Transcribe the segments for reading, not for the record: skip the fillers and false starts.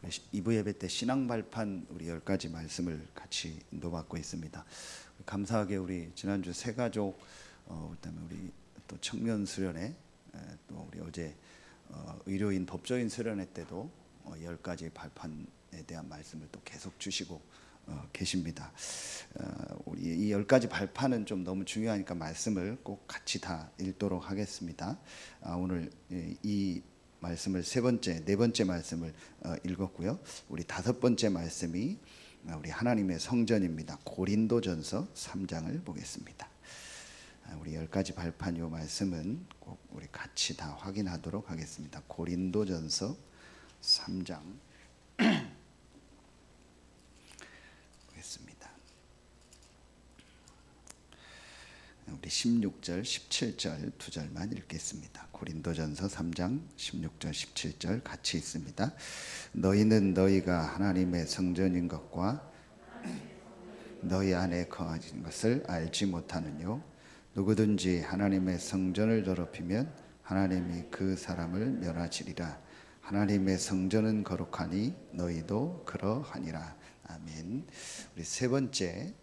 2부 예배 때 신앙 발판 우리 10가지 말씀을 같이 인도받고 있습니다. 감사하게 우리 지난주 새가족 그다음에 우리 또 청년 수련회 또 우리 어제 의료인 법조인 수련회 때도 10가지 발판에 대한 말씀을 또 계속 주시고 계십니다. 우리 이 10가지 발판은 좀 너무 중요하니까 말씀을 꼭 같이 다 읽도록 하겠습니다. 오늘 이 말씀을 네 번째 말씀을 읽었고요. 우리 5번째 말씀이 우리 하나님의 성전입니다. 고린도전서 3장을 보겠습니다. 우리 10가지 발판 요 말씀은 꼭 우리 같이 다 확인하도록 하겠습니다. 고린도전서 3장 보겠습니다. 우리 16절, 17절 두 절만 읽겠습니다. 고린도전서 3장 16절, 17절 같이 읽습니다. 너희는 너희가 하나님의 성전인 것과 너희 안에 거하신 것을 알지 못하느뇨. 누구든지 하나님의 성전을 더럽히면 하나님이 그 사람을 멸하시리라. 하나님의 성전은 거룩하니 너희도 그러하니라. 아멘. 우리 세 번째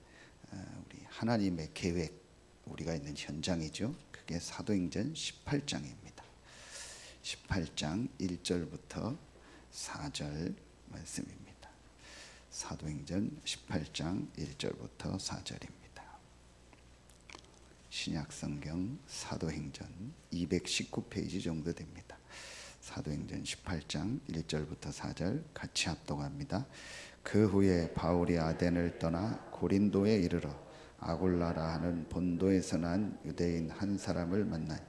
우리 하나님의 계획 우리가 있는 현장이죠. 그게 사도행전 18장입니다. 18장 1절부터 4절 말씀입니다. 사도행전 18장 1절부터 4절입니다. 신약성경 사도행전 219페이지 정도 됩니다. 사도행전 18장 1절부터 4절 같이 합독합니다. 그 후에 바울이 아덴을 떠나 고린도에 이르러 아굴라라 하는 본도에서 난 유대인 한 사람을 만나니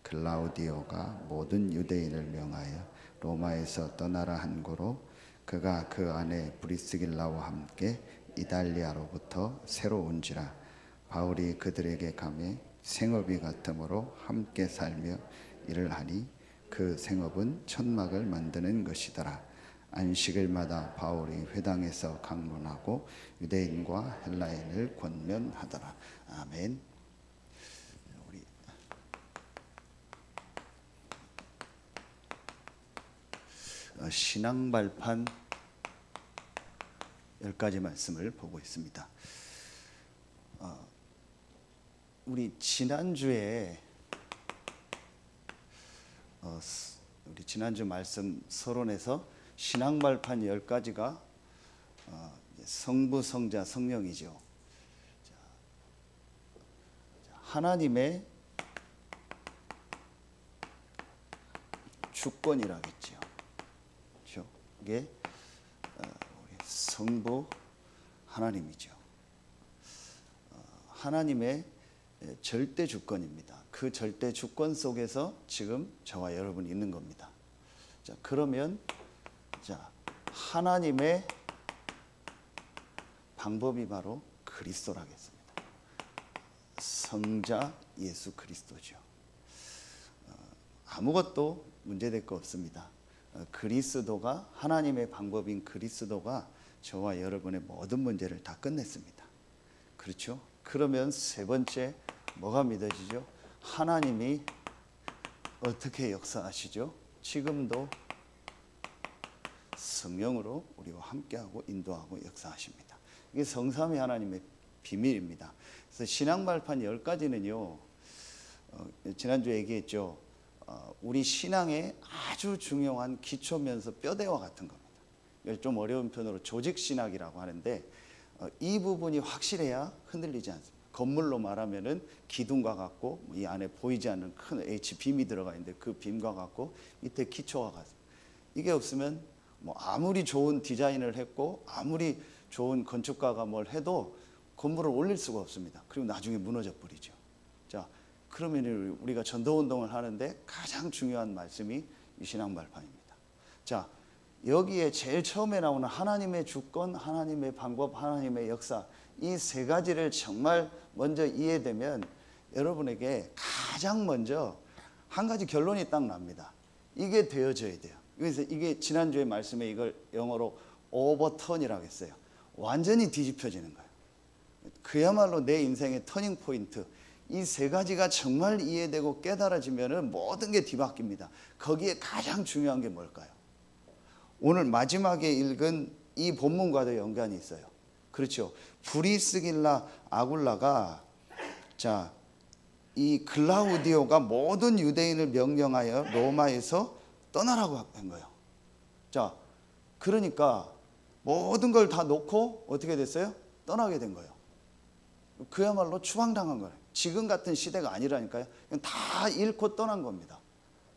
글라우디오가 모든 유대인을 명하여 로마에서 떠나라 한 고로 그가 그 아내 브리스길라와 함께 이달리아로부터 새로 온지라. 바울이 그들에게 가매 생업이 같으므로 함께 살며 일을 하니 그 생업은 천막을 만드는 것이더라. 안식일마다 바울이 회당에서 강론하고 유대인과 헬라인을 권면하더라. 아멘. 우리 신앙 발판 10가지 말씀을 보고 있습니다. 우리 지난주에 우리 지난주 말씀 서론에서 신앙 발판 10가지가 성부, 성자, 성령이죠. 하나님의 주권이라겠죠. 그렇죠? 이게 성부 하나님이죠. 하나님의 절대 주권입니다. 그 절대 주권 속에서 지금 저와 여러분이 있는 겁니다. 자, 그러면 하나님의 방법이 바로 그리스도라겠습니다. 성자 예수 그리스도죠. 아무것도 문제될 거 없습니다. 그리스도가 하나님의 방법인 그리스도가 저와 여러분의 모든 문제를 다 끝냈습니다. 그렇죠? 그러면 세 번째 뭐가 믿어지죠? 하나님이 어떻게 역사하시죠? 지금도 성령으로 우리와 함께하고 인도하고 역사하십니다. 이게 성삼위 하나님의 비밀입니다. 그래서 신앙 발판 10가지는요. 지난주에 얘기했죠. 우리 신앙의 아주 중요한 기초면서 뼈대와 같은 겁니다. 이걸 좀 어려운 편으로 조직신학이라고 하는데 이 부분이 확실해야 흔들리지 않습니다. 건물로 말하면은 기둥과 같고 이 안에 보이지 않는 큰 H빔이 들어가 있는데 그 빔과 같고 밑에 기초와 같습니다. 이게 없으면 뭐 아무리 좋은 디자인을 했고 아무리 좋은 건축가가 뭘 해도 건물을 올릴 수가 없습니다. 그리고 나중에 무너져 버리죠. 자, 그러면 우리가 전도운동을 하는데 가장 중요한 말씀이 이 신앙 발판입니다. 자, 여기에 제일 처음에 나오는 하나님의 주권, 하나님의 방법, 하나님의 역사 이 세 가지를 정말 먼저 이해되면 여러분에게 가장 먼저 한 가지 결론이 딱 납니다. 이게 되어져야 돼요. 그래서 이게 지난주에 말씀에 이걸 영어로 오버턴이라고 했어요. 완전히 뒤집혀지는 거예요. 그야말로 내 인생의 터닝 포인트. 이 세 가지가 정말 이해되고 깨달아지면 모든 게 뒤바뀝니다. 거기에 가장 중요한 게 뭘까요? 오늘 마지막에 읽은 이 본문과도 연관이 있어요. 그렇죠. 브리스길라 아굴라가 자, 이 글라우디오가 모든 유대인을 명령하여 로마에서 떠나라고 한 거예요. 자, 그러니까 모든 걸 다 놓고 어떻게 됐어요? 떠나게 된 거예요. 그야말로 추방당한 거예요. 지금 같은 시대가 아니라니까요. 그냥 다 잃고 떠난 겁니다.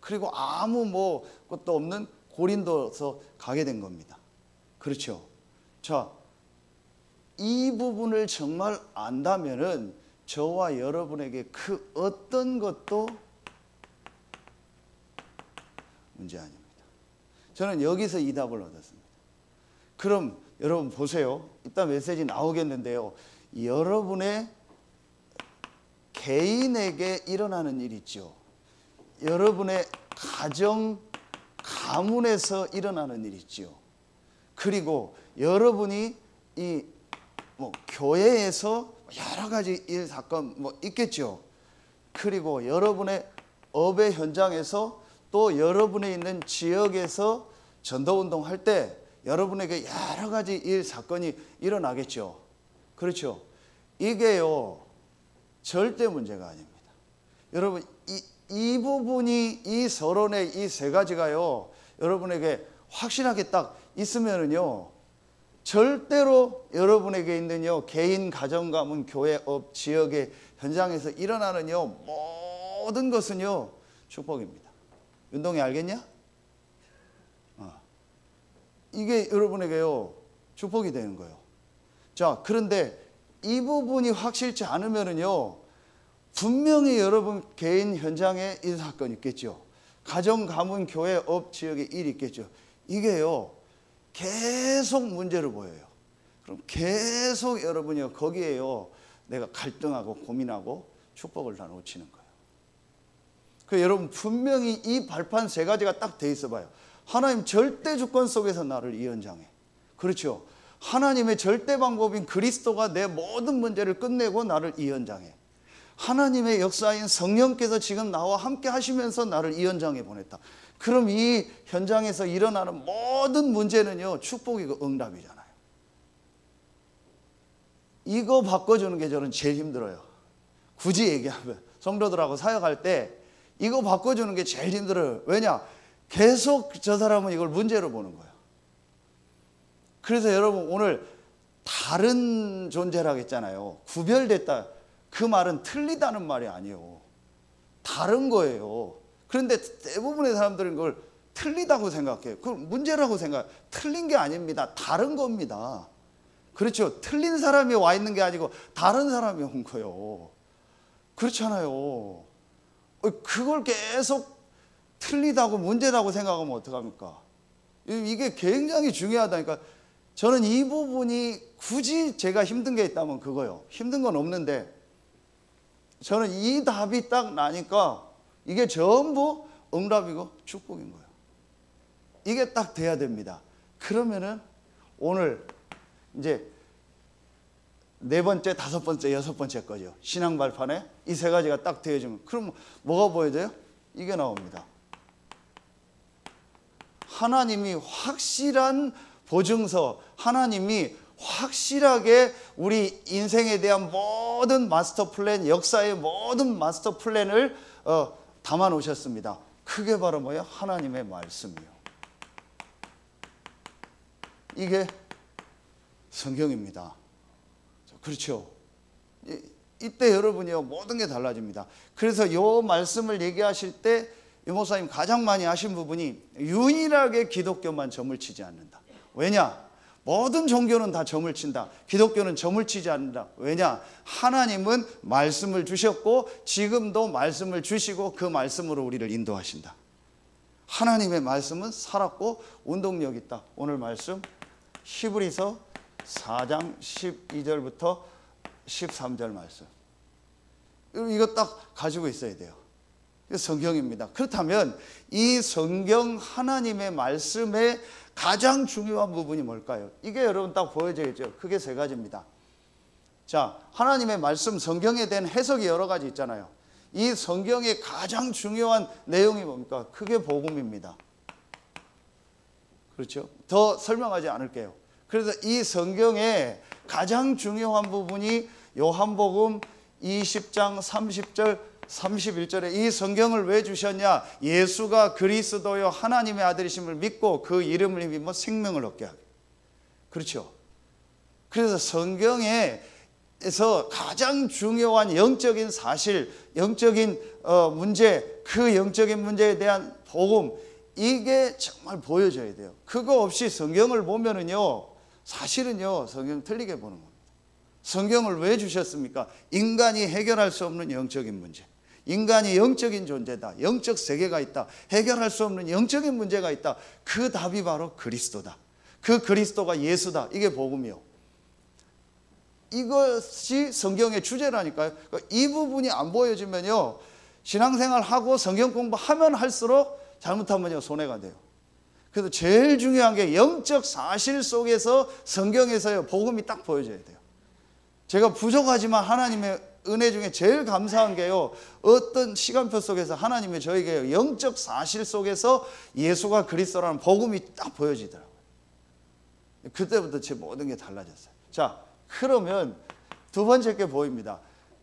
그리고 아무 뭐 것도 없는 고린도서 가게 된 겁니다. 그렇죠. 자, 이 부분을 정말 안다면은 저와 여러분에게 그 어떤 것도 문제 아닙니다. 저는 여기서 이 답을 얻었습니다. 그럼 여러분 보세요. 이따 메시지 나오겠는데요. 여러분의 개인에게 일어나는 일 있죠. 여러분의 가정, 가문에서 일어나는 일 있죠. 그리고 여러분이 이 뭐 교회에서 여러 가지 일 사건 뭐 있겠죠. 그리고 여러분의 업의 현장에서 또 여러분이 있는 지역에서 전도운동 할 때 여러분에게 여러 가지 일 사건이 일어나겠죠. 그렇죠. 이게요 절대 문제가 아닙니다. 여러분 이 부분이 이 서론의 이 세 가지가요 여러분에게 확실하게 딱 있으면은요 절대로 여러분에게 있는요 개인, 가정, 가문, 교회, 업, 지역의 현장에서 일어나는요 모든 것은요 축복입니다. 윤동이 알겠냐? 이게 여러분에게요 축복이 되는 거예요. 자, 그런데 이 부분이 확실치 않으면은요 분명히 여러분 개인 현장에 일 사건 있겠죠. 가정, 가문, 교회, 업, 지역에 일 있겠죠. 이게요 계속 문제를 보여요. 그럼 계속 여러분이요 거기에요 내가 갈등하고 고민하고 축복을 다 놓치는 거예요. 그 여러분 분명히 이 발판 세 가지가 딱 돼 있어 봐요. 하나님 절대 주권 속에서 나를 이 현장에. 그렇죠. 하나님의 절대 방법인 그리스도가 내 모든 문제를 끝내고 나를 이 현장에. 하나님의 역사인 성령께서 지금 나와 함께 하시면서 나를 이 현장에 보냈다. 그럼 이 현장에서 일어나는 모든 문제는요 축복이고 응답이잖아요. 이거 바꿔주는 게 저는 제일 힘들어요. 굳이 얘기하면 성도들하고 사역할 때 이거 바꿔주는 게 제일 힘들어요. 왜냐? 계속 저 사람은 이걸 문제로 보는 거예요. 그래서 여러분 오늘 다른 존재라고 했잖아요. 구별됐다. 그 말은 틀리다는 말이 아니에요. 다른 거예요. 그런데 대부분의 사람들은 그걸 틀리다고 생각해요. 그걸 문제라고 생각해요. 틀린 게 아닙니다. 다른 겁니다. 그렇죠. 틀린 사람이 와 있는 게 아니고 다른 사람이 온 거예요. 그렇잖아요. 그걸 계속 틀리다고 문제라고 생각하면 어떡합니까? 이게 굉장히 중요하다니까. 저는 이 부분이 굳이 제가 힘든 게 있다면 그거요. 힘든 건 없는데 저는 이 답이 딱 나니까 이게 전부 응답이고 축복인 거예요. 이게 딱 돼야 됩니다. 그러면은 오늘 이제 네 번째, 다섯 번째, 여섯 번째 거죠. 신앙 발판에 이 세 가지가 딱 되어지면 그럼 뭐가 보여져요? 이게 나옵니다. 하나님이 확실한 보증서, 하나님이 확실하게 우리 인생에 대한 모든 마스터 플랜, 역사의 모든 마스터 플랜을 담아 놓으셨습니다. 그게 바로 뭐예요? 하나님의 말씀이요. 이게 성경입니다. 그렇죠. 이때 여러분이요 모든 게 달라집니다. 그래서 이 말씀을 얘기하실 때 이 목사님 가장 많이 하신 부분이 유일하게 기독교만 점을 치지 않는다. 왜냐? 모든 종교는 다 점을 친다. 기독교는 점을 치지 않는다. 왜냐? 하나님은 말씀을 주셨고 지금도 말씀을 주시고 그 말씀으로 우리를 인도하신다. 하나님의 말씀은 살았고 운동력 있다. 오늘 말씀 히브리서 4장 12절부터 13절 말씀. 이거 딱 가지고 있어야 돼요. 성경입니다. 그렇다면 이 성경 하나님의 말씀의 가장 중요한 부분이 뭘까요? 이게 여러분 딱 보여져야죠. 크게 세 가지입니다. 자, 하나님의 말씀 성경에 대한 해석이 여러 가지 있잖아요. 이 성경의 가장 중요한 내용이 뭡니까? 크게 복음입니다. 그렇죠? 더 설명하지 않을게요. 그래서 이 성경의 가장 중요한 부분이 요한복음 20장 30절 31절에 이 성경을 왜 주셨냐? 예수가 그리스도요 하나님의 아들이심을 믿고 그 이름을 힘입어 생명을 얻게 하게. 그렇죠? 그래서 성경에서 가장 중요한 영적인 사실, 영적인 문제, 그 영적인 문제에 대한 복음, 이게 정말 보여져야 돼요. 그거 없이 성경을 보면은요, 사실은요, 성경 틀리게 보는 겁니다. 성경을 왜 주셨습니까? 인간이 해결할 수 없는 영적인 문제. 인간이 영적인 존재다. 영적 세계가 있다. 해결할 수 없는 영적인 문제가 있다. 그 답이 바로 그리스도다. 그 그리스도가 예수다. 이게 복음이요. 이것이 성경의 주제라니까요. 이 부분이 안 보여지면요, 신앙생활 하고 성경 공부하면 할수록 잘못하면요 손해가 돼요. 그래서 제일 중요한 게 영적 사실 속에서 성경에서요 복음이 딱 보여져야 돼요. 제가 부족하지만 하나님의 은혜 중에 제일 감사한 게요, 어떤 시간표 속에서 하나님이 저에게 영적 사실 속에서 예수가 그리스도라는 복음이 딱 보여지더라고요. 그때부터 제 모든 게 달라졌어요. 자, 그러면 두 번째 게 보입니다.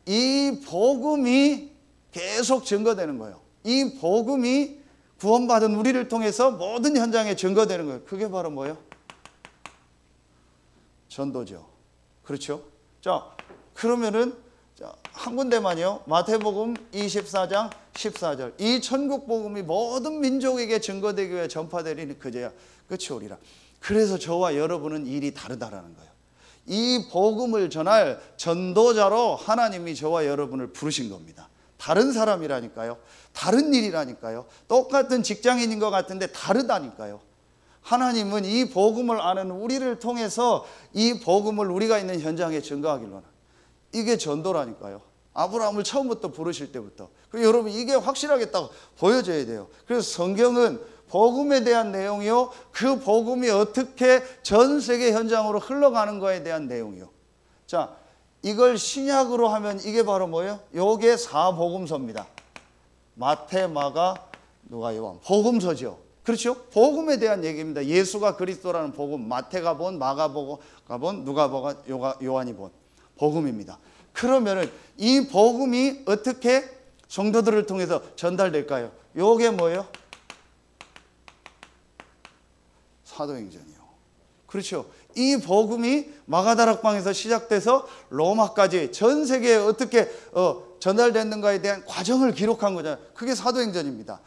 이 복음이 계속 증거되는 거예요. 이 복음이 구원받은 우리를 통해서 모든 현장에 증거되는 거예요. 그게 바로 뭐예요? 전도죠. 그렇죠? 자, 그러면은 한 군데만요. 마태복음 24장 14절. 이 천국 복음이 모든 민족에게 증거되기 위해 전파되리니 그제야 끝이 오리라. 그래서 저와 여러분은 일이 다르다라는 거예요. 이 복음을 전할 전도자로 하나님이 저와 여러분을 부르신 겁니다. 다른 사람이라니까요. 다른 일이라니까요. 똑같은 직장인인 것 같은데 다르다니까요. 하나님은 이 복음을 아는 우리를 통해서 이 복음을 우리가 있는 현장에 증거하기를 원합니다. 이게 전도라니까요. 아브라함을 처음부터 부르실 때부터. 그리고 여러분 이게 확실하게 딱 보여져야 돼요. 그래서 성경은 복음에 대한 내용이요, 그 복음이 어떻게 전 세계 현장으로 흘러가는 거에 대한 내용이요. 자, 이걸 신약으로 하면 이게 바로 뭐예요? 요게 사복음서입니다. 마태, 마가, 누가, 요한. 복음서죠. 그렇죠? 복음에 대한 얘기입니다. 예수가 그리스도라는 복음, 마태가 본, 마가가 본, 누가가 요한이 본 복음입니다. 그러면은 이 복음이 어떻게 성도들을 통해서 전달될까요? 요게 뭐예요? 사도행전이요. 그렇죠? 이 복음이 마가다락방에서 시작돼서 로마까지 전 세계에 어떻게 전달됐는가에 대한 과정을 기록한 거잖아요. 그게 사도행전입니다.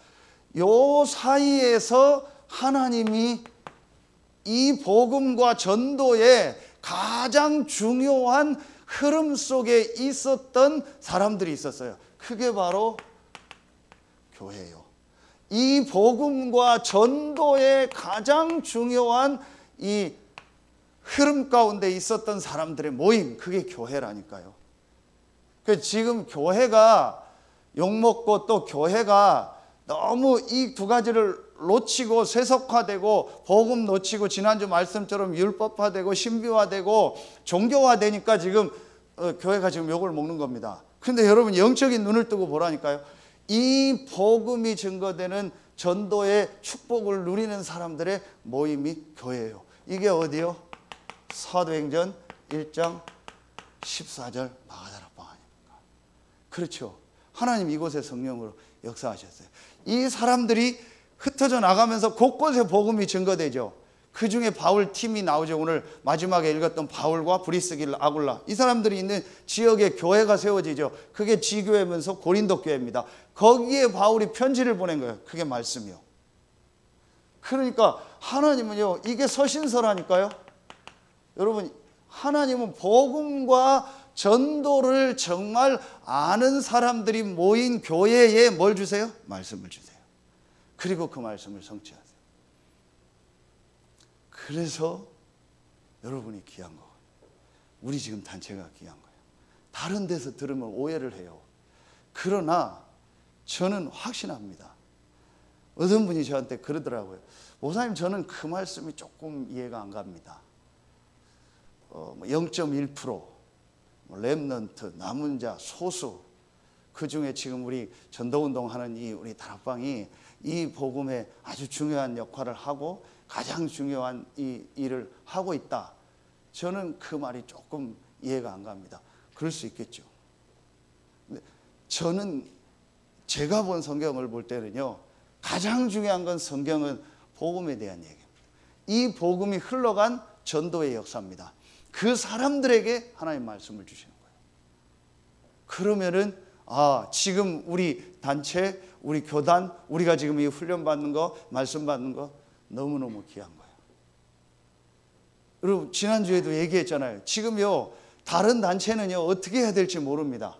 요 사이에서 하나님이 이 복음과 전도의 가장 중요한 흐름 속에 있었던 사람들이 있었어요. 그게 바로 교회예요. 이 복음과 전도의 가장 중요한 이 흐름 가운데 있었던 사람들의 모임, 그게 교회라니까요. 지금 교회가 욕먹고 또 교회가 너무 이 두 가지를 놓치고 세속화되고 복음 놓치고 지난주 말씀처럼 율법화되고 신비화되고 종교화되니까 지금 교회가 지금 욕을 먹는 겁니다. 그런데 여러분 영적인 눈을 뜨고 보라니까요. 이 복음이 증거되는 전도의 축복을 누리는 사람들의 모임이 교회예요. 이게 어디요? 사도행전 1장 14절 마가다락방 아닙니까? 그렇죠. 하나님 이곳에 성령으로 역사하셨어요. 이 사람들이 흩어져 나가면서 곳곳에 복음이 증거되죠. 그 중에 바울 팀이 나오죠. 오늘 마지막에 읽었던 바울과 브리스길, 아굴라, 이 사람들이 있는 지역에 교회가 세워지죠. 그게 지교회면서 고린도 교회입니다. 거기에 바울이 편지를 보낸 거예요. 그게 말씀이요. 그러니까 하나님은요, 이게 서신서라니까요. 여러분, 하나님은 복음과 전도를 정말 아는 사람들이 모인 교회에 뭘 주세요? 말씀을 주세요. 그리고 그 말씀을 성취하세요. 그래서 여러분이 귀한 거예요. 우리 지금 단체가 귀한 거예요. 다른 데서 들으면 오해를 해요. 그러나 저는 확신합니다. 어떤 분이 저한테 그러더라고요. 목사님, 저는 그 말씀이 조금 이해가 안 갑니다. 0.1%, 렘넌트, 남은 자, 소수, 그 중에 지금 우리 전도운동 하는 우리 다락방이 이 복음에 아주 중요한 역할을 하고 가장 중요한 이 일을 하고 있다. 저는 그 말이 조금 이해가 안 갑니다. 그럴 수 있겠죠. 근데 저는 제가 본 성경을 볼 때는요, 가장 중요한 건 성경은 복음에 대한 얘기입니다. 이 복음이 흘러간 전도의 역사입니다. 그 사람들에게 하나님 말씀을 주시는 거예요. 그러면은 지금 우리 단체, 우리 교단, 우리가 지금 이 훈련 받는 거, 말씀 받는 거 너무너무 귀한 거예요. 여러분, 지난주에도 얘기했잖아요. 지금요, 다른 단체는요, 어떻게 해야 될지 모릅니다.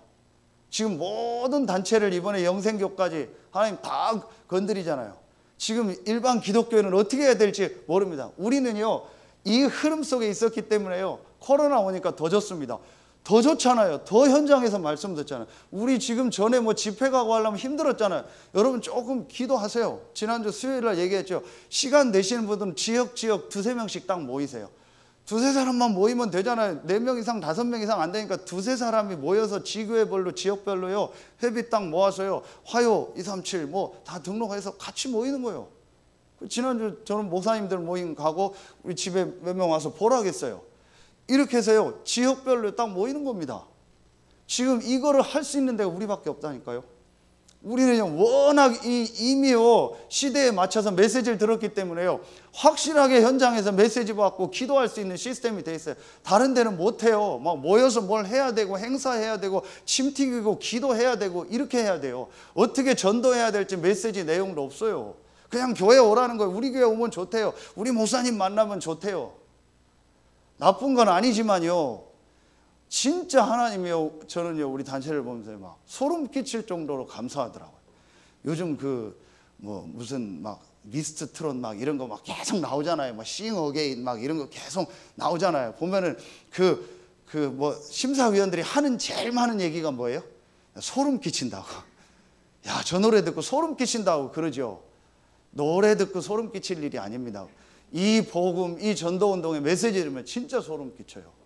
지금 모든 단체를 이번에 영생교까지 하나님 다 건드리잖아요. 지금 일반 기독교회는 어떻게 해야 될지 모릅니다. 우리는요, 이 흐름 속에 있었기 때문에요, 코로나 오니까 더 좋습니다. 더 좋잖아요. 더 현장에서 말씀 듣잖아요. 우리 지금 전에 집회 가고 하려면 힘들었잖아요. 여러분 조금 기도하세요. 지난주 수요일날 얘기했죠. 시간 되시는 분들은 지역 두세 명씩 딱 모이세요. 두세 사람만 모이면 되잖아요. 4명 이상 5명 이상 안 되니까 두세 사람이 모여서 지교회별로 지역별로요, 회비 딱 모아서요, 화요 237 다 등록해서 같이 모이는 거예요. 지난주 저는 목사님들 모임 가고 우리 집에 몇 명 와서 보라겠어요. 이렇게 해서요, 지역별로 딱 모이는 겁니다. 지금 이거를 할 수 있는 데가 우리밖에 없다니까요. 우리는요, 워낙 이미요, 시대에 맞춰서 메시지를 들었기 때문에요, 확실하게 현장에서 메시지 받고 기도할 수 있는 시스템이 돼 있어요. 다른 데는 못해요. 막 모여서 뭘 해야 되고, 행사해야 되고, 침 튀기고, 기도해야 되고, 이렇게 해야 돼요. 어떻게 전도해야 될지 메시지 내용도 없어요. 그냥 교회 오라는 거예요. 우리 교회 오면 좋대요. 우리 목사님 만나면 좋대요. 나쁜 건 아니지만요, 진짜 하나님이요, 저는요, 우리 단체를 보면서 막 소름 끼칠 정도로 감사하더라고요. 요즘 무슨 미스트 트롯 이런 거 계속 나오잖아요. 싱 어게인 이런 거 계속 나오잖아요. 보면은 심사위원들이 하는 제일 많은 얘기가 뭐예요? 소름 끼친다고. 야, 저 노래 듣고 소름 끼친다고 그러죠. 노래 듣고 소름 끼칠 일이 아닙니다. 이 복음, 이 전도운동의 메시지 들으면 진짜 소름 끼쳐요.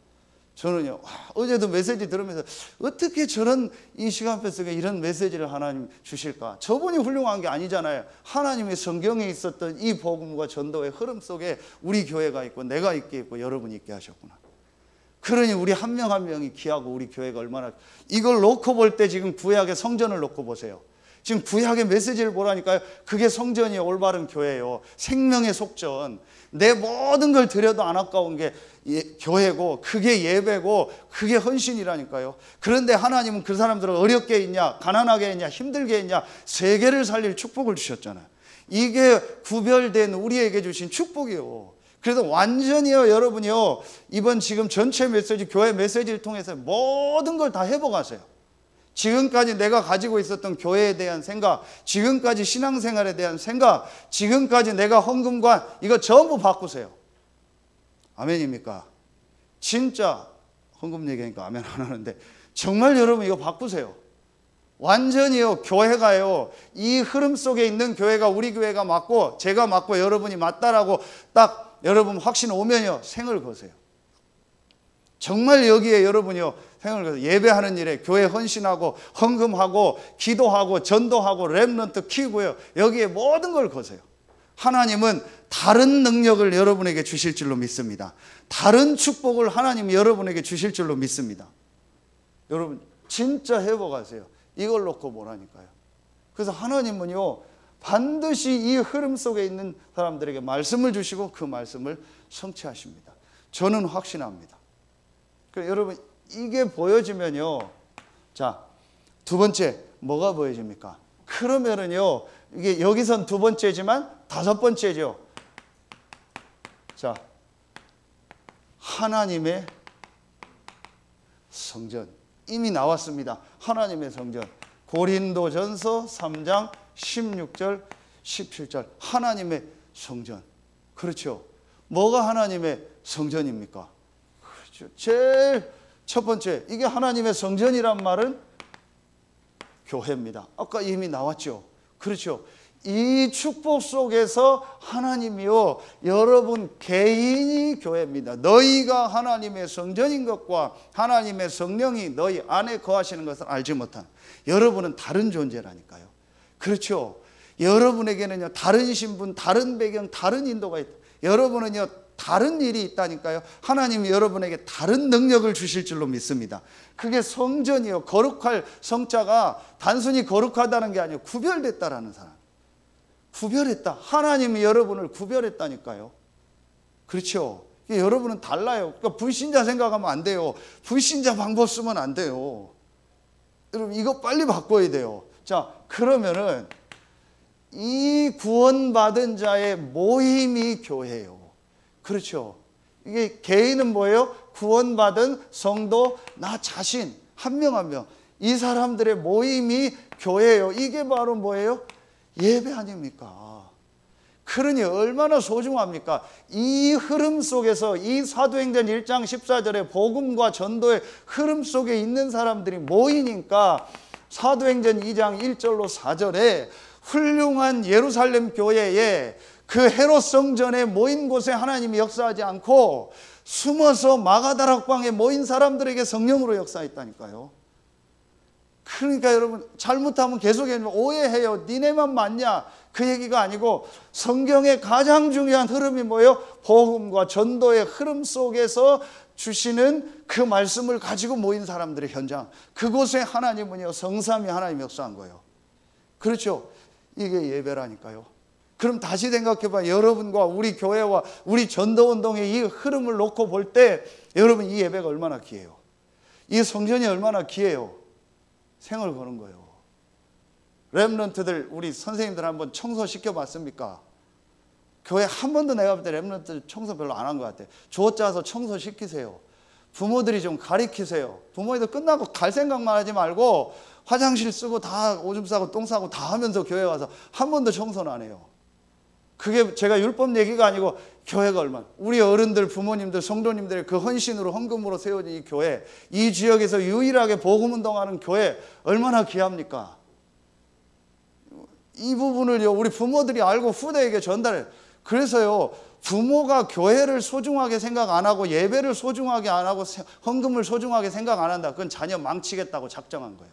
저는요, 어제도 메시지 들으면서 어떻게 저런 이 시간표 속에 이런 메시지를 하나님 주실까? 저분이 훌륭한 게 아니잖아요. 하나님의 성경에 있었던 이 복음과 전도의 흐름 속에 우리 교회가 있고 내가 있게 있고 여러분이 있게 하셨구나. 그러니 우리 한 명 한 명이 귀하고 우리 교회가 얼마나, 이걸 놓고 볼 때 지금 구약의 성전을 놓고 보세요. 지금 구약의 메시지를 보라니까요. 그게 성전이 올바른 교회예요. 생명의 속전. 내 모든 걸 드려도 안 아까운 게 교회고, 그게 예배고, 그게 헌신이라니까요. 그런데 하나님은 그 사람들을 어렵게 했냐, 가난하게 했냐, 힘들게 했냐, 세계를 살릴 축복을 주셨잖아요. 이게 구별된 우리에게 주신 축복이요. 그래서 완전히요, 여러분이요, 이번 지금 전체 메시지, 교회 메시지를 통해서 모든 걸 다 회복하세요. 지금까지 내가 가지고 있었던 교회에 대한 생각, 지금까지 신앙생활에 대한 생각, 지금까지 내가 헌금관, 이거 전부 바꾸세요. 아멘입니까? 진짜 헌금 얘기하니까 아멘 안 하는데, 정말 여러분 이거 바꾸세요. 완전히요, 교회가요, 이 흐름 속에 있는 교회가 우리 교회가 맞고, 제가 맞고 여러분이 맞다라고 딱 여러분 확신 오면요, 생을 거세요. 정말 여기에 여러분이요, 생을 거서 예배하는 일에 교회 헌신하고 헌금하고 기도하고 전도하고 렘넌트 키우고요, 여기에 모든 걸 거세요. 하나님은 다른 능력을 여러분에게 주실 줄로 믿습니다. 다른 축복을 하나님이 여러분에게 주실 줄로 믿습니다. 여러분 진짜 회복하세요. 이걸 놓고 보라니까요. 그래서 하나님은요, 반드시 이 흐름 속에 있는 사람들에게 말씀을 주시고 그 말씀을 성취하십니다. 저는 확신합니다. 여러분 이게 보여지면요, 자, 두 번째 뭐가 보여집니까? 그러면은요, 이게 여기선 두 번째지만 다섯 번째죠. 자, 하나님의 성전 이미 나왔습니다. 하나님의 성전, 고린도전서 3장 16절 17절 하나님의 성전. 그렇죠. 뭐가 하나님의 성전입니까? 그렇죠. 제일 첫 번째, 이게 하나님의 성전이란 말은 교회입니다. 아까 이미 나왔죠. 그렇죠. 이 축복 속에서 하나님이요, 여러분 개인이 교회입니다. 너희가 하나님의 성전인 것과 하나님의 성령이 너희 안에 거하시는 것을 알지 못한, 여러분은 다른 존재라니까요. 그렇죠. 여러분에게는요, 다른 신분, 다른 배경, 다른 인도가 있다. 여러분은요 다른 일이 있다니까요. 하나님이 여러분에게 다른 능력을 주실 줄로 믿습니다. 그게 성전이요. 거룩할 성자가 단순히 거룩하다는 게 아니고 구별됐다라는 사람. 구별했다. 하나님이 여러분을 구별했다니까요. 그렇죠. 여러분은 달라요. 그러니까 불신자 생각하면 안 돼요. 불신자 방법 쓰면 안 돼요. 여러분 이거 빨리 바꿔야 돼요. 자, 그러면은 이 구원받은 자의 모임이 교회예요. 그렇죠. 이게 개인은 뭐예요? 구원받은 성도 나 자신 한 명 한 명. 이 사람들의 모임이 교회예요. 이게 바로 뭐예요? 예배 아닙니까? 그러니 얼마나 소중합니까? 이 흐름 속에서 이 사도행전 1장 14절에 복음과 전도의 흐름 속에 있는 사람들이 모이니까 사도행전 2장 1절로 4절에 훌륭한 예루살렘 교회에 그 헤롯 성전에 모인 곳에 하나님이 역사하지 않고 숨어서 마가다락방에 모인 사람들에게 성령으로 역사했다니까요. 그러니까 여러분 잘못하면 계속 오해해요. 니네만 맞냐? 그 얘기가 아니고 성경의 가장 중요한 흐름이 뭐예요? 복음과 전도의 흐름 속에서 주시는 그 말씀을 가지고 모인 사람들의 현장. 그곳에 하나님은요 성삼위 하나님이 역사한 거예요. 그렇죠. 이게 예배라니까요. 그럼 다시 생각해봐. 여러분과 우리 교회와 우리 전도운동의 이 흐름을 놓고 볼 때 여러분 이 예배가 얼마나 귀해요. 이 성전이 얼마나 귀해요. 생을 거는 거예요. 렘넌트들 우리 선생님들 한번 청소시켜 봤습니까? 교회 한 번도 내가 볼 때 렘넌트 청소 별로 안 한 것 같아요. 주어 짜서 청소시키세요. 부모들이 좀 가리키세요. 부모님들 끝나고 갈 생각만 하지 말고 화장실 쓰고 다 오줌 싸고 똥 싸고 다 하면서 교회 와서 한 번도 청소는 안 해요. 그게 제가 율법 얘기가 아니고 교회가 얼마나 우리 어른들 부모님들 성도님들의 그 헌신으로 헌금으로 세워진 이 교회, 이 지역에서 유일하게 복음운동하는 교회 얼마나 귀합니까? 이 부분을요 우리 부모들이 알고 후대에게 전달해요. 그래서요 부모가 교회를 소중하게 생각 안 하고 예배를 소중하게 안 하고 헌금을 소중하게 생각 안 한다. 그건 자녀 망치겠다고 작정한 거예요.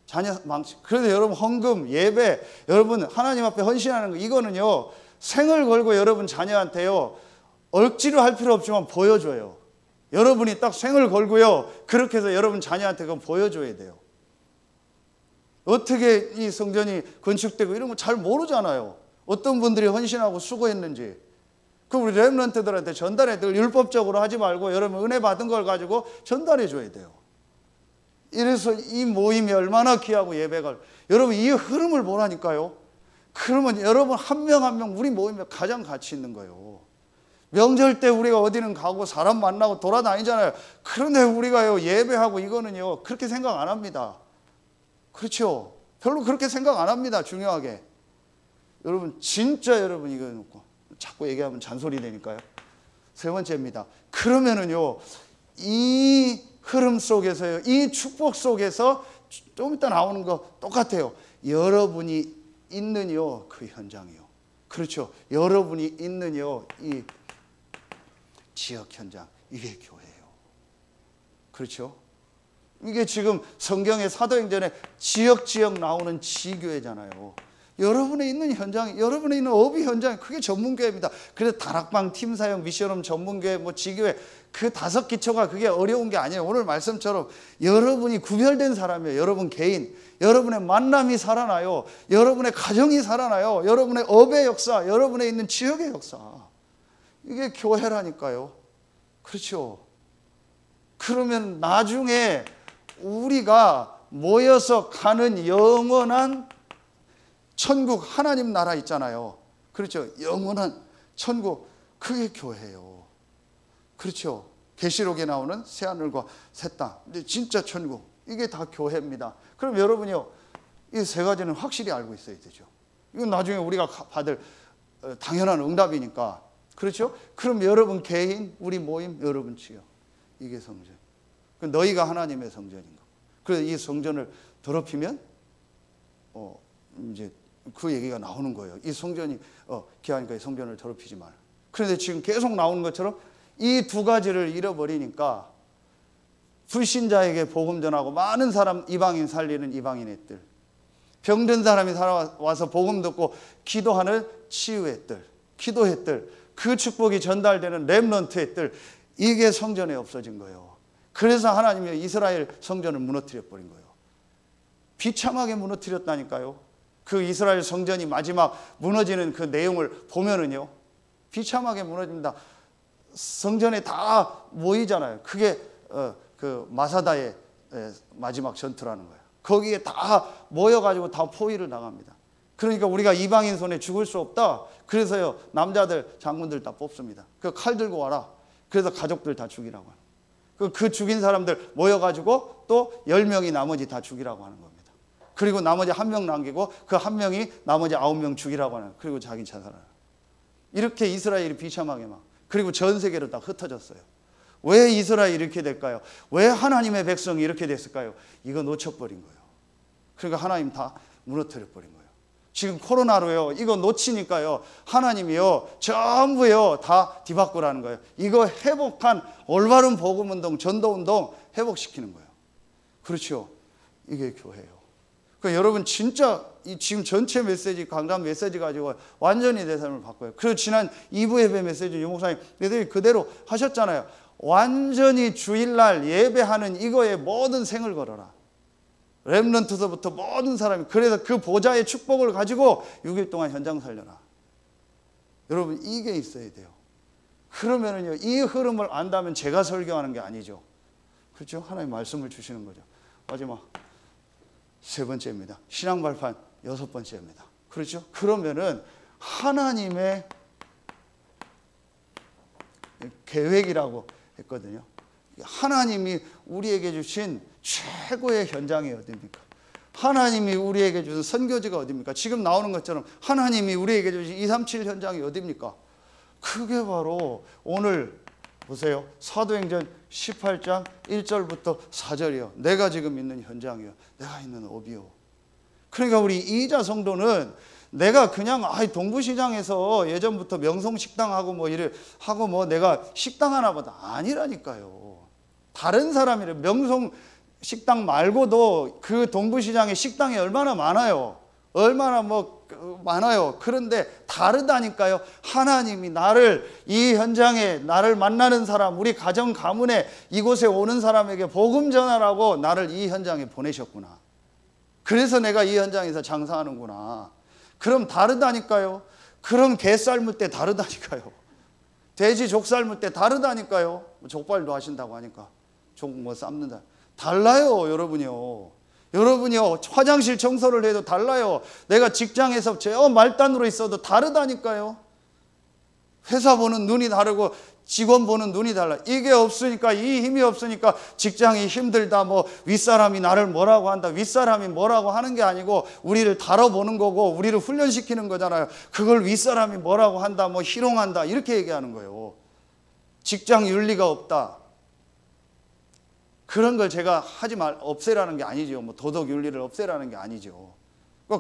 자녀 망치. 그래서 여러분 헌금, 예배, 여러분 하나님 앞에 헌신하는 거 이거는요 생을 걸고 여러분 자녀한테요 억지로 할 필요 없지만 보여줘요. 여러분이 딱 생을 걸고요 그렇게 해서 여러분 자녀한테 그건 보여줘야 돼요. 어떻게 이 성전이 건축되고 이런 거 잘 모르잖아요. 어떤 분들이 헌신하고 수고했는지. 그럼 우리 렘넌트들한테 전달해. 늘 율법적으로 하지 말고 여러분 은혜 받은 걸 가지고 전달해 줘야 돼요. 이래서 이 모임이 얼마나 귀하고 예배가 여러분 이 흐름을 보라니까요. 그러면 여러분 한 명 한 명 우리 모임에 가장 가치 있는 거예요. 명절 때 우리가 어디는 가고 사람 만나고 돌아다니잖아요. 그런데 우리가요 예배하고 이거는요 그렇게 생각 안 합니다. 그렇죠. 별로 그렇게 생각 안 합니다. 중요하게. 여러분 진짜 여러분 이거 놓고 자꾸 얘기하면 잔소리 되니까요. 세 번째입니다. 그러면은요 이 흐름 속에서요 이 축복 속에서 좀 이따 나오는 거 똑같아요. 여러분이 있는요 그 현장이요. 그렇죠. 여러분이 있는요 이 지역 현장 이게 교회예요. 그렇죠. 이게 지금 성경의 사도행전에 지역 나오는 지교회잖아요. 여러분의 있는 현장, 여러분의 있는 어비 현장, 그게 전문교회입니다. 그래서 다락방, 팀사역, 미션홈, 전문교회, 뭐 지교회 그 5기초가 그게 어려운 게 아니에요. 오늘 말씀처럼 여러분이 구별된 사람이에요. 여러분 개인, 여러분의 만남이 살아나요. 여러분의 가정이 살아나요. 여러분의 업의 역사, 여러분의 있는 지역의 역사. 이게 교회라니까요. 그렇죠. 그러면 나중에 우리가 모여서 가는 영원한 천국 하나님 나라 있잖아요. 그렇죠. 영원한 천국 그게 교회예요. 그렇죠. 계시록에 나오는 새하늘과 새 땅. 근데 진짜 천국 이게 다 교회입니다. 그럼 여러분이요 이 세 가지는 확실히 알고 있어야 되죠. 이건 나중에 우리가 받을 당연한 응답이니까. 그렇죠. 그럼 여러분 개인 우리 모임 여러분 지역 이게 성전. 너희가 하나님의 성전인 거. 그래서 이 성전을 더럽히면 이제 그 얘기가 나오는 거예요. 이 성전이 귀하니까 이 성전을 더럽히지 마라. 그런데 지금 계속 나오는 것처럼 이 두 가지를 잃어버리니까 불신자에게 복음 전하고 많은 사람 이방인 살리는 이방인의 뜰, 병든 사람이 살아와서 복음 듣고 기도하는 치유의 뜰, 기도의 뜰, 그 축복이 전달되는 렘넌트의 뜰, 이게 성전에 없어진 거예요. 그래서 하나님이 이스라엘 성전을 무너뜨려 버린 거예요. 비참하게 무너뜨렸다니까요. 그 이스라엘 성전이 마지막 무너지는 그 내용을 보면은요, 비참하게 무너집니다. 성전에 다 모이잖아요. 그게 그 마사다의 마지막 전투라는 거예요. 거기에 다 모여가지고 다 포위를 당합니다. 그러니까 우리가 이방인 손에 죽을 수 없다. 그래서요, 남자들 장군들 다 뽑습니다. 그 칼 들고 와라. 그래서 가족들 다 죽이라고 하는 거예요. 그 죽인 사람들 모여가지고 또 10명이 나머지 다 죽이라고 하는 겁니다. 그리고 나머지 1명 남기고 그 1명이 나머지 9명 죽이라고 하는 거예요. 그리고 자기 자살하는 거예요. 이렇게 이스라엘이 비참하게 막, 그리고 전 세계로 다 흩어졌어요. 왜 이스라엘이 이렇게 될까요? 왜 하나님의 백성이 이렇게 됐을까요? 이거 놓쳐버린 거예요. 그러니까 하나님 다 무너뜨려 버린 거예요. 지금 코로나로요, 이거 놓치니까요, 하나님이요, 전부요, 다 뒤바꾸라는 거예요. 이거 회복한 올바른 복음운동, 전도운동 회복시키는 거예요. 그렇죠. 이게 교회예요. 그러니까 여러분 진짜 이 지금 전체 메시지, 강단 메시지 가지고 완전히 내 삶을 바꿔요. 그리고 지난 2부 예배 메시지 유 목사님 그대로 하셨잖아요. 완전히 주일날 예배하는 이거에 모든 생을 걸어라. 렘넌트서부터 모든 사람이, 그래서 그 보좌의 축복을 가지고 6일 동안 현장 살려라. 여러분 이게 있어야 돼요. 그러면은요, 이 흐름을 안다면 제가 설교하는 게 아니죠. 그렇죠? 하나님 말씀을 주시는 거죠. 마지막 3번째입니다. 신앙 발판 6번째입니다. 그렇죠? 그러면은 하나님의 계획이라고 했거든요. 하나님이 우리에게 주신 최고의 현장이 어디입니까? 하나님이 우리에게 주신 선교지가 어디입니까? 지금 나오는 것처럼 하나님이 우리에게 주신 237 현장이 어디입니까? 그게 바로 오늘 보세요. 사도행전 18장 1절부터 4절이요. 내가 지금 있는 현장이요. 내가 있는 업이요. 그러니까 우리 이자 성도는 내가 그냥 동부시장에서 예전부터 명성식당하고 뭐 이래 하고 뭐 내가 식당 하나 보다 아니라니까요. 다른 사람이래. 명성식당 말고도 그 동부시장에 식당이 얼마나 많아요. 얼마나 많아요. 그런데 다르다니까요. 하나님이 나를 이 현장에 나를 만나는 사람, 우리 가정 가문에 이곳에 오는 사람에게 복음 전하라고 나를 이 현장에 보내셨구나. 그래서 내가 이 현장에서 장사하는구나. 그럼 다르다니까요. 그럼 개 삶을 때 다르다니까요. 돼지 족 삶을 때 다르다니까요. 족발도 하신다고 하니까 족 삶는다. 달라요, 여러분이요. 여러분이요, 화장실 청소를 해도 달라요. 내가 직장에서 저 말단으로 있어도 다르다니까요. 회사 보는 눈이 다르고 직원 보는 눈이 달라. 이게 없으니까, 이 힘이 없으니까 직장이 힘들다, 뭐 윗사람이 나를 뭐라고 한다, 윗사람이 뭐라고 하는 게 아니고 우리를 다뤄보는 거고 우리를 훈련시키는 거잖아요. 그걸 윗사람이 뭐라고 한다, 뭐 희롱한다, 이렇게 얘기하는 거예요. 직장 윤리가 없다, 그런 걸 제가 없애라는 게 아니죠. 뭐 도덕 윤리를 없애라는 게 아니죠.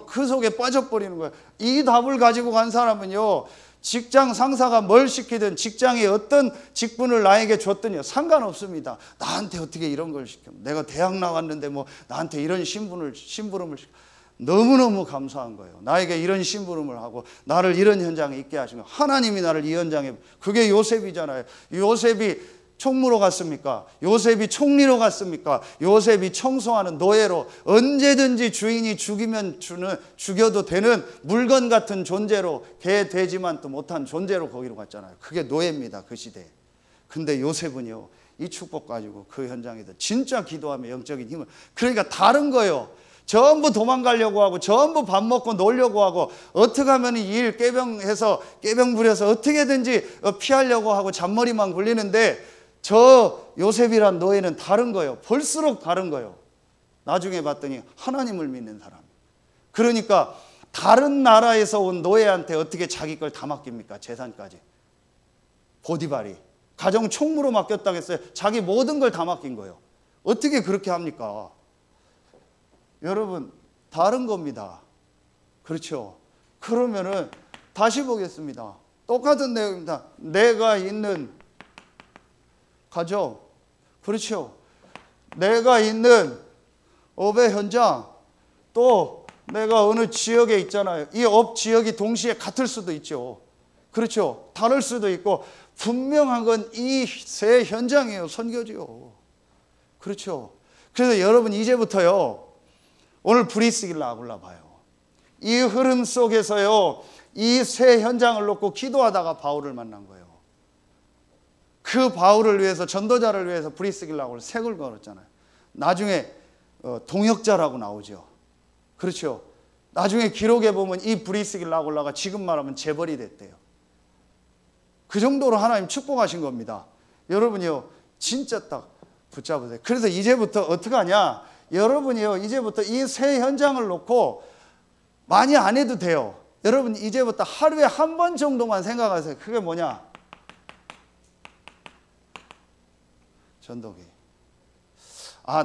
그 속에 빠져버리는 거예요. 이 답을 가지고 간 사람은요, 직장 상사가 뭘 시키든 직장에 어떤 직분을 나에게 줬더니요, 상관없습니다. 나한테 어떻게 이런 걸 시켜. 내가 대학 나왔는데 뭐 나한테 이런 심부름을 시켜. 너무너무 감사한 거예요. 나에게 이런 심부름을 하고 나를 이런 현장에 있게 하신 거. 하나님이 나를 이 현장에, 그게 요셉이잖아요. 요셉이 총무로 갔습니까? 요셉이 총리로 갔습니까? 요셉이 청소하는 노예로, 언제든지 주인이 죽여도 되는 물건 같은 존재로, 개, 돼지만도 못한 존재로 거기로 갔잖아요. 그게 노예입니다, 그 시대에. 근데 요셉은요, 이 축복 가지고 그 현장에서 진짜 기도하며 영적인 힘을, 그러니까 다른 거예요. 전부 도망가려고 하고 전부 밥 먹고 놀려고 하고 어떻게 하면 일 깨병해서 깨병 부려서 어떻게든지 피하려고 하고 잔머리만 굴리는데, 저 요셉이란 노예는 다른 거예요. 볼수록 다른 거예요. 나중에 봤더니 하나님을 믿는 사람. 그러니까 다른 나라에서 온 노예한테 어떻게 자기 걸 다 맡깁니까? 재산까지. 보디발이 가정 총무로 맡겼다고 했어요. 자기 모든 걸 다 맡긴 거예요. 어떻게 그렇게 합니까? 여러분, 다른 겁니다. 그렇죠? 그러면은 다시 보겠습니다. 똑같은 내용입니다. 내가 있는 가정, 그렇죠? 내가 있는 업의 현장, 또 내가 어느 지역에 있잖아요. 이 업 지역이 동시에 같을 수도 있죠. 그렇죠. 다를 수도 있고 분명한 건 이 새 현장이에요. 선교지요. 그렇죠. 그래서 여러분 이제부터요. 오늘 브리스길라 아굴라 봐요. 이 흐름 속에서요. 이 새 현장을 놓고 기도하다가 바울을 만난 거예요. 그 바울을 위해서 전도자를 위해서 브리스길라 아굴라 색을 걸었잖아요. 나중에 동역자라고 나오죠. 그렇죠. 나중에 기록에 보면 이 브리스길라 아굴라가 지금 말하면 재벌이 됐대요. 그 정도로 하나님 축복하신 겁니다. 여러분이요 진짜 딱 붙잡으세요. 그래서 이제부터 어떻게 하냐, 여러분이요 이제부터 이 새 현장을 놓고 많이 안 해도 돼요. 여러분 이제부터 하루에 한 번 정도만 생각하세요. 그게 뭐냐? 전도기.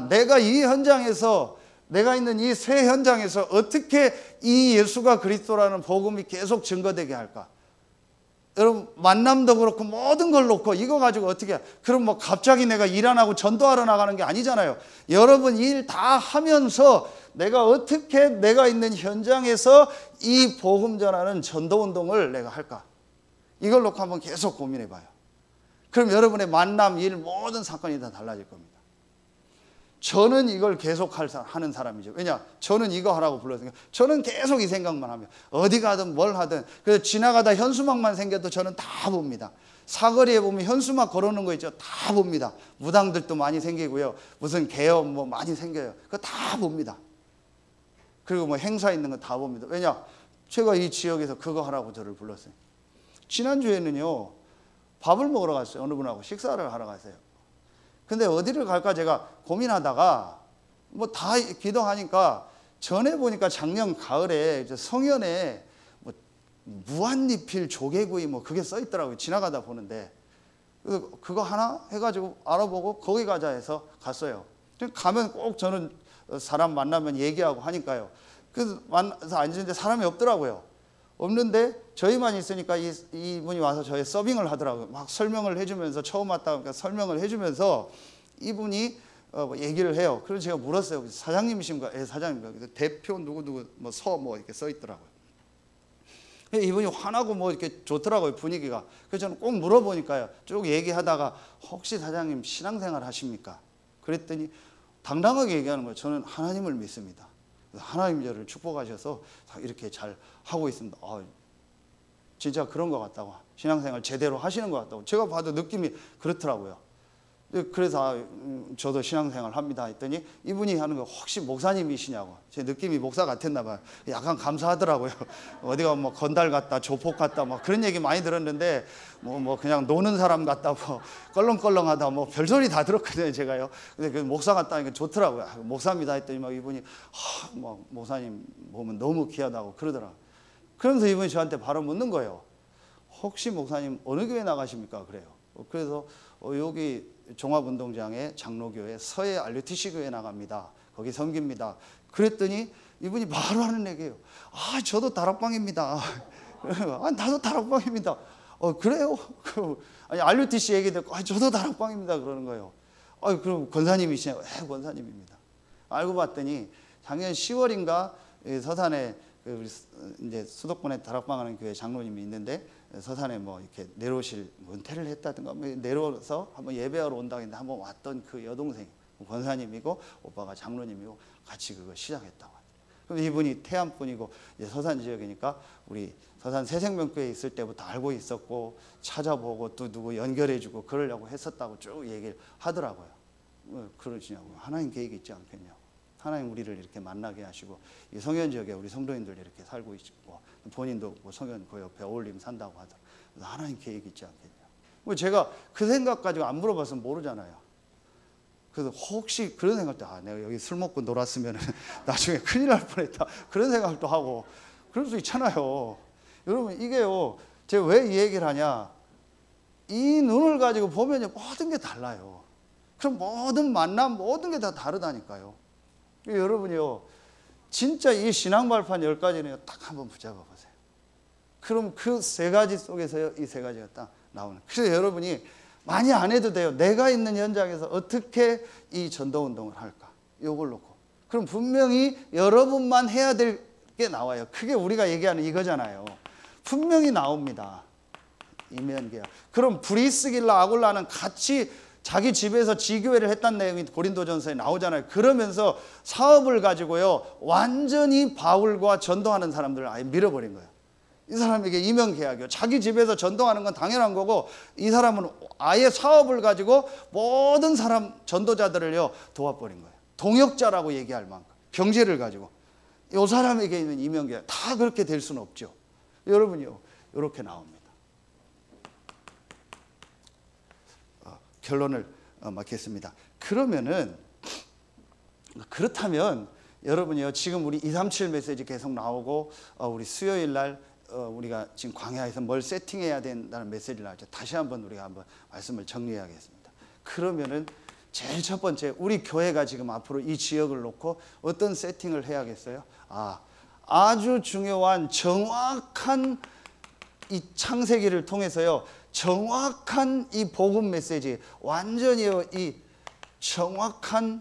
내가 이 현장에서, 내가 있는 이 새 현장에서 어떻게 이 예수가 그리스도라는 복음이 계속 증거되게 할까? 여러분 만남도 그렇고 모든 걸 놓고 이거 가지고 어떻게 해? 그럼 뭐 갑자기 내가 일 안 하고 전도하러 나가는 게 아니잖아요. 여러분 일 다 하면서 내가 어떻게 내가 있는 현장에서 이 복음 전하는 전도 운동을 내가 할까? 이걸 놓고 한번 계속 고민해 봐요. 그럼 여러분의 만남, 일 모든 사건이 다 달라질 겁니다. 저는 이걸 계속 하는 사람이죠. 왜냐? 저는 이거 하라고 불렀으니까 저는 계속 이 생각만 하면 어디 가든 뭘 하든, 그래서 지나가다 현수막만 생겨도 저는 다 봅니다. 사거리에 보면 현수막 걸어놓은 거 있죠. 다 봅니다. 무당들도 많이 생기고요. 무슨 개업 뭐 많이 생겨요. 그거 다 봅니다. 그리고 뭐 행사 있는 거 다 봅니다. 왜냐? 제가 이 지역에서 그거 하라고 저를 불렀어요. 지난주에는요. 밥을 먹으러 갔어요. 어느 분하고 식사를 하러 갔어요. 근데 어디를 갈까 제가 고민하다가 뭐 다 기도하니까 전에 보니까 작년 가을에 성현에 뭐 무한리필 조개구이 뭐 그게 써 있더라고요. 지나가다 보는데 그거 하나 해가지고 알아보고 거기 가자 해서 갔어요. 가면 꼭 저는 사람 만나면 얘기하고 하니까요. 그래서 만나서 앉았는데 사람이 없더라고요. 없는데 저희만 있으니까 이분이 와서 저의 서빙을 하더라고요. 막 설명을 해주면서, 처음 왔다 그러니까 설명을 해주면서 이분이 얘기를 해요. 그래서 제가 물었어요. 사장님이신가? 예, 사장님입니다. 대표 누구누구 뭐 이렇게 써 있더라고요. 이분이 환하고 뭐 이렇게 좋더라고요, 분위기가. 그래서 저는 꼭 물어보니까요. 쭉 얘기하다가 혹시 사장님 신앙생활 하십니까? 그랬더니 당당하게 얘기하는 거예요. 저는 하나님을 믿습니다. 하나님 저를 축복하셔서 이렇게 잘 하고 있습니다. 진짜 그런 것 같다고, 신앙생활 제대로 하시는 것 같다고 제가 봐도 느낌이 그렇더라고요. 그래서 저도 신앙생활 합니다 했더니 이분이 하는 거 혹시 목사님이시냐고. 제 느낌이 목사 같았나 봐요. 약간 감사하더라고요. 어디가 뭐 건달 같다, 조폭 같다 뭐 그런 얘기 많이 들었는데 뭐 그냥 노는 사람 같다, 뭐 껄렁껄렁하다, 뭐 별소리 다 들었거든요 제가요. 근데 그 목사 같다니까 좋더라고요. 목사입니다 했더니 막 이분이 뭐 목사님 보면 너무 귀하다고 그러더라고요. 그러면서 이분이 저한테 바로 묻는 거예요. 혹시 목사님 어느 교회 나가십니까? 그래요. 그래서 여기 종합운동장에 장로교회 서해 RUTC 교회 나갑니다. 거기 섬깁니다. 그랬더니 이분이 바로 하는 얘기예요. 저도 다락방입니다. 나도 다락방입니다. 그래요? 아니 RUTC 얘기 듣고 저도 다락방입니다. 그러는 거예요. 그럼 권사님이시냐고? 권사님입니다. 알고 봤더니 작년 10월인가 서산에 우리 이제 수도권에 다락방하는 교회 장로님이 있는데 서산에 뭐 이렇게 내려오실 은퇴를 했다든가 뭐 내려와서 한번 예배하러 온다고 했는데 한번 왔던 그 여동생 권사님이고 오빠가 장로님이고 같이 그거 시작했다고. 그럼 이분이 태안 분이고 이제 서산 지역이니까 우리 서산 새생명교회에 있을 때부터 알고 있었고 찾아보고 또 누구 연결해주고 그러려고 했었다고 쭉 얘기를 하더라고요. 그러시냐고. 하나님 계획이 있지 않겠냐고. 하나님 우리를 이렇게 만나게 하시고 이 성현 지역에 우리 성도인들 이렇게 살고 있고 본인도 뭐 성현 그 옆에 어울림 산다고 하더라고요. 하나님 계획이 있지 않겠냐. 제가 그 생각 가지고 안 물어봤으면 모르잖아요. 그래서 혹시 그런 생각도 내가 여기 술 먹고 놀았으면 나중에 큰일 날 뻔했다 그런 생각도 하고 그럴 수 있잖아요. 여러분 이게요 제가 왜 이 얘기를 하냐, 이 눈을 가지고 보면 모든 게 달라요. 그럼 모든 만남 모든 게 다 다르다니까요. 여러분이요 진짜 이 신앙 발판 10가지는 딱 한번 붙잡아 보세요. 그럼 그 세 가지 속에서요 이 세 가지가 딱 나오는. 그래서 여러분이 많이 안 해도 돼요. 내가 있는 현장에서 어떻게 이 전도 운동을 할까, 요걸 놓고. 그럼 분명히 여러분만 해야 될 게 나와요. 그게 우리가 얘기하는 이거잖아요. 분명히 나옵니다. 이면계약. 그럼 브리스길라 아굴라는 같이 자기 집에서 지교회를 했다는 내용이 고린도전서에 나오잖아요. 그러면서 사업을 가지고요 완전히 바울과 전도하는 사람들을 아예 밀어버린 거예요. 이 사람에게 이면계약이요. 자기 집에서 전도하는 건 당연한 거고, 이 사람은 아예 사업을 가지고 모든 사람 전도자들을요 도와버린 거예요. 동역자라고 얘기할 만큼 경제를 가지고. 이 사람에게 있는 이면계약 다 그렇게 될 수는 없죠. 여러분요 이렇게 나옵니다. 결론을 맺겠습니다. 그렇다면 여러분이요 지금 우리 237 메시지 계속 나오고 우리 수요일 날 우리가 지금 광야에서 뭘 세팅해야 된다는 메시지를 나왔죠. 다시 한번 우리가 한번 말씀을 정리해야겠습니다. 그러면은 제일 첫 번째, 우리 교회가 지금 앞으로 이 지역을 놓고 어떤 세팅을 해야겠어요? 아주 중요한 정확한 이 창세기를 통해서요 정확한 이 복음 메시지, 완전히요 이 정확한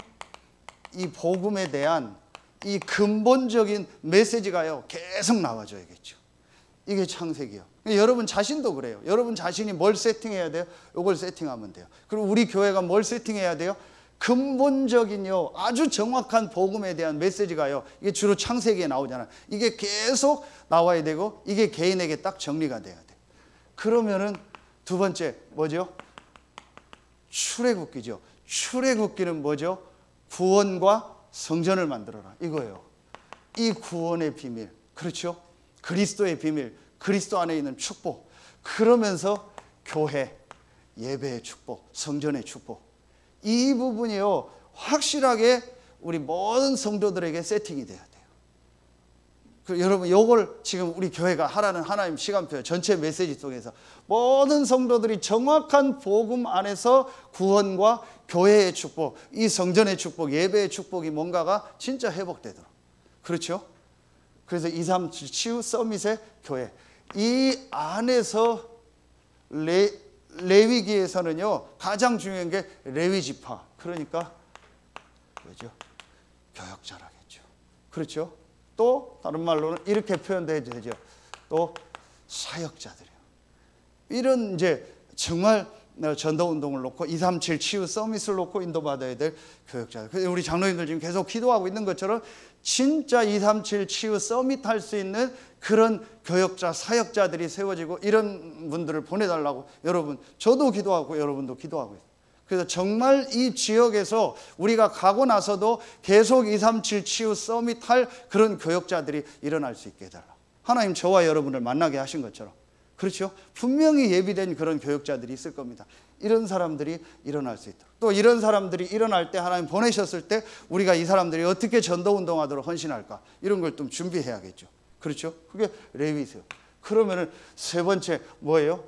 이 복음에 대한 이 근본적인 메시지가요 계속 나와줘야겠죠. 이게 창세기요. 여러분 자신도 그래요. 여러분 자신이 뭘 세팅해야 돼요? 이걸 세팅하면 돼요. 그리고 우리 교회가 뭘 세팅해야 돼요? 근본적인요 아주 정확한 복음에 대한 메시지가요 이게 주로 창세기에 나오잖아요. 이게 계속 나와야 되고, 이게 개인에게 딱 정리가 돼야 돼요. 그러면은 두 번째 뭐죠? 출애굽기죠. 출애굽기는 뭐죠? 구원과 성전을 만들어라 이거예요. 이 구원의 비밀, 그렇죠? 그리스도의 비밀, 그리스도 안에 있는 축복, 그러면서 교회, 예배의 축복, 성전의 축복, 이 부분이요 확실하게 우리 모든 성도들에게 세팅이 돼야 돼요. 여러분 이걸 지금 우리 교회가 하라는 하나님 시간표 전체 메시지 속에서 모든 성도들이 정확한 복음 안에서 구원과 교회의 축복, 이 성전의 축복, 예배의 축복이 뭔가가 진짜 회복되도록, 그렇죠? 그래서 237 치유 서밋의 교회, 이 안에서 레위기에서는요 가장 중요한 게 레위 지파, 그러니까 뭐죠? 교역자라겠죠. 그렇죠? 또 다른 말로는 이렇게 표현돼야 되죠. 또 사역자들이요. 이런 이제 정말 전도 운동을 놓고 237 치유 서밋을 놓고 인도받아야 될 교역자들. 우리 장로님들 지금 계속 기도하고 있는 것처럼 진짜 237 치유 서밋 할 수 있는 그런 교역자, 사역자들이 세워지고 이런 분들을 보내달라고 여러분, 저도 기도하고 여러분도 기도하고 있어요. 그래서 정말 이 지역에서 우리가 가고 나서도 계속 237 치유 서밋 할 그런 교역자들이 일어날 수 있게 해달라. 하나님 저와 여러분을 만나게 하신 것처럼, 그렇죠? 분명히 예비된 그런 교역자들이 있을 겁니다. 이런 사람들이 일어날 수 있도록, 또 이런 사람들이 일어날 때 하나님 보내셨을 때 우리가 이 사람들이 어떻게 전도운동하도록 헌신할까, 이런 걸 좀 준비해야겠죠. 그렇죠? 그게 레위세요. 그러면은 세 번째 뭐예요?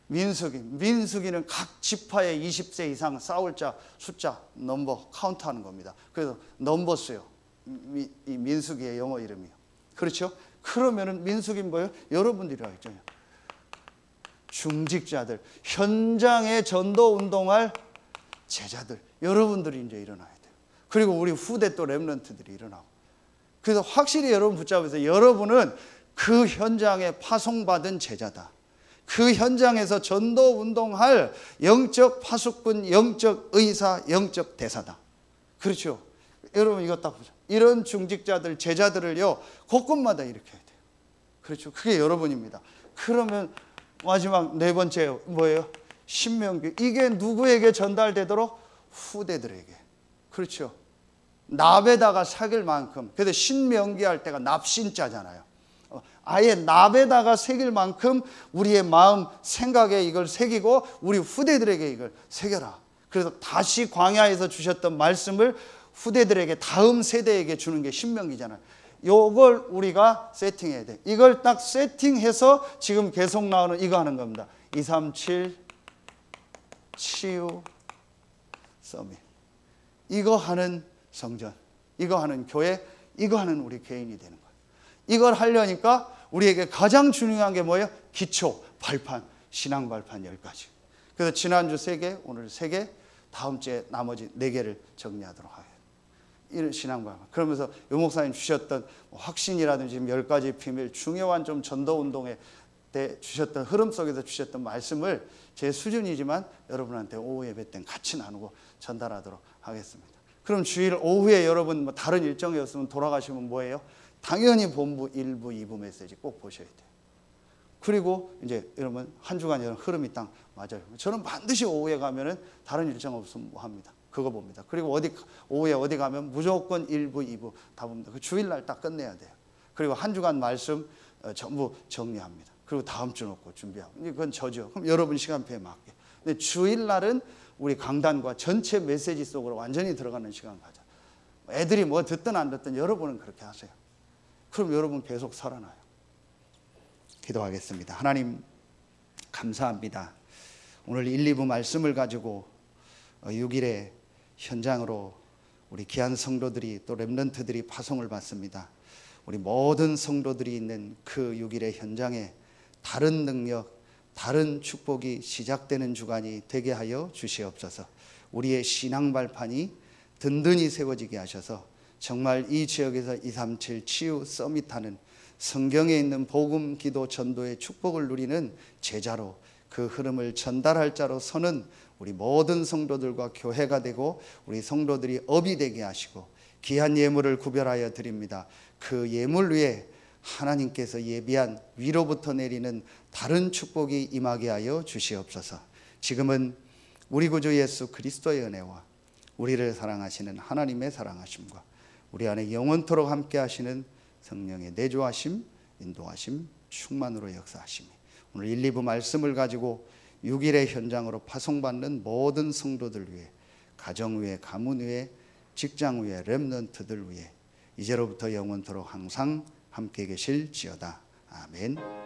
민수기는 각 지파의 20세 이상 싸울 자 숫자 넘버 카운트하는 겁니다. 그래서 넘버스요. 이 민수기의 영어 이름이요. 그렇죠? 그러면은 민수기는 뭐예요? 여러분들이라고 했잖아요. 중직자들, 현장에 전도 운동할 제자들, 여러분들이 이제 일어나야 돼요. 그리고 우리 후대 또 렘넌트들이 일어나고. 그래서 확실히 여러분 붙잡으세요. 여러분은 그 현장에 파송받은 제자다. 그 현장에서 전도 운동할 영적 파수꾼, 영적 의사, 영적 대사다. 그렇죠? 여러분 이거 딱 보죠. 이런 중직자들, 제자들을요 곳곳마다 일으켜야 돼요. 그렇죠? 그게 여러분입니다. 그러면 마지막 네 번째 뭐예요? 신명기. 이게 누구에게 전달되도록? 후대들에게. 그렇죠? 납에다가 새길 만큼. 그래서 신명기 할 때가 납신자잖아요. 아예 납에다가 새길 만큼 우리의 마음, 생각에 이걸 새기고 우리 후대들에게 이걸 새겨라. 그래서 다시 광야에서 주셨던 말씀을 후대들에게, 다음 세대에게 주는 게 신명기잖아요. 요걸 우리가 세팅해야 돼. 이걸 딱 세팅해서 지금 계속 나오는 이거 하는 겁니다. 237 치유 서밋. 이거 하는 성전, 이거 하는 교회, 이거 하는 우리 개인이 되는 거예요. 이걸 하려니까 우리에게 가장 중요한 게 뭐예요? 기초, 발판, 신앙 발판 10가지. 그래서 지난주 3개, 오늘 3개, 다음 주에 나머지 4개를 정리하도록 하겠습니다. 이런 신앙 발판. 그러면서 요 목사님 주셨던 확신이라든지 10가지 비밀, 중요한 좀 전도 운동의 때 주셨던 흐름 속에서 주셨던 말씀을 제 수준이지만 여러분한테 오후 예배 때 같이 나누고 전달하도록 하겠습니다. 그럼 주일 오후에 여러분 뭐 다른 일정이었으면 돌아가시면 뭐예요? 당연히 본부 1부, 2부 메시지 꼭 보셔야 돼요. 그리고 이제 여러분 한 주간 이런 흐름이 딱 맞아요. 저는 반드시 오후에 가면은 다른 일정 없으면 뭐 합니다. 그거 봅니다. 그리고 오후에 어디 가면 무조건 1부, 2부 다 봅니다. 그 주일날 딱 끝내야 돼요. 그리고 한 주간 말씀 전부 정리합니다. 그리고 다음 주 놓고 준비하고. 그건 저죠. 그럼 여러분 시간표에 맞게. 근데 주일날은 우리 강단과 전체 메시지 속으로 완전히 들어가는 시간 가자. 애들이 뭐 듣든 안 듣든 여러분은 그렇게 하세요. 그럼 여러분 계속 살아나요. 기도하겠습니다. 하나님 감사합니다. 오늘 1, 2부 말씀을 가지고 6일에 현장으로 우리 귀한 성도들이 또 렘넌트들이 파송을 받습니다. 우리 모든 성도들이 있는 그 6일의 현장에 다른 능력, 다른 축복이 시작되는 주간이 되게 하여 주시옵소서. 우리의 신앙 발판이 든든히 세워지게 하셔서 정말 이 지역에서 237 치유 서밋하는 성경에 있는 복음, 기도, 전도의 축복을 누리는 제자로 그 흐름을 전달할 자로 서는 우리 모든 성도들과 교회가 되고 우리 성도들이 업이 되게 하시고 귀한 예물을 구별하여 드립니다. 그 예물 위에 하나님께서 예비한 위로부터 내리는 다른 축복이 임하게 하여 주시옵소서. 지금은 우리 구주 예수 그리스도의 은혜와 우리를 사랑하시는 하나님의 사랑하심과 우리 안에 영원토록 함께 하시는 성령의 내주하심, 인도하심, 충만으로 역사하심이 오늘 1, 2부 말씀을 가지고 6일의 현장으로 파송받는 모든 성도들 위해, 가정 위에, 가문 위에, 직장 위에, 렘넌트들 위해 이제로부터 영원토록 항상 함께 계실지어다. 아멘.